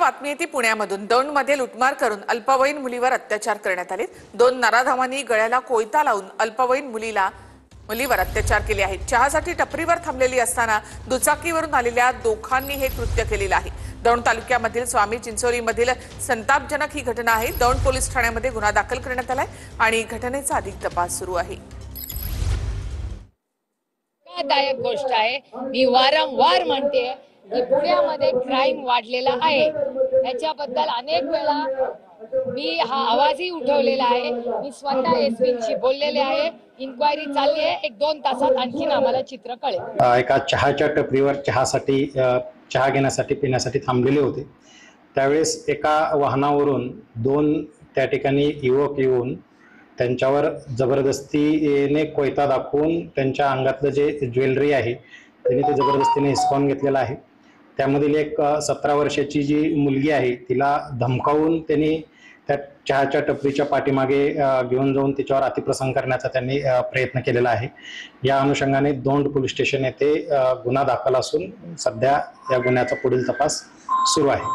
बातमी येते पुण्यामधून। दौंडमध्ये लुटमार करून अल्पवयीन मुलीवर अत्याचार करण्यात आले। दोन नराधामांनी गळ्याला कोयता लावून अल्पवयीन मुलीवर अत्याचार केले आहेत। चहासाठी टपरीवर थांबलेली असताना दुचाकीवरून आलेल्या दोघांनी हे कृत्य केलेले आहे। दौंड तालुक्यामधील स्वामी चिंचोलीमधील संतापजनक ही घटना आहे। दौंड पोलीस ठाण्यामध्ये गुन्हा दाखल करण्यात आलाय आणि घटनेचा अधिक तपास सुरू आहे। दायक गोष्ट आहे। मी वारंवार म्हणते की पुण्यामध्ये क्राईम वाढलेला आहे। याच्याबद्दल अनेक वेळा मी हा आवाजही उठवलेला आहे। मी स्वतः एसपींशी बोललेले आहे। इन्क्वायरी चालली आहे। 1-2 तासात आणखीन आम्हाला चित्र कळेल। एका चहाच्या टपरीवर चहा घेण्यासाठी पिण्यासाठी थांबलेले होते। त्यावेळेस एका वाहनावरून 2 त्या ठिकाणी युवक येऊन त्यांच्यावर जबरदस्तीने कोयता दाखवून त्यांच्या अंगातलं जे ज्वेलरी आहे त्यांनी ते जबरदस्तीने हिसकावून घेतलेलं आहे। त्यामधील एक 17 वर्षाची जी मुलगी आहे तिला धमकावून त्यांनी त्या चहाच्या टपरीच्या पाठीमागे घेऊन जाऊन तिच्यावर अतिप्रसंग करण्याचा त्यांनी प्रयत्न केलेला आहे। या अनुषंगाने दौंड पोलीस स्टेशन येथे गुन्हा दाखल असून सध्या या गुन्ह्याचा पुढील तपास सुरू आहे।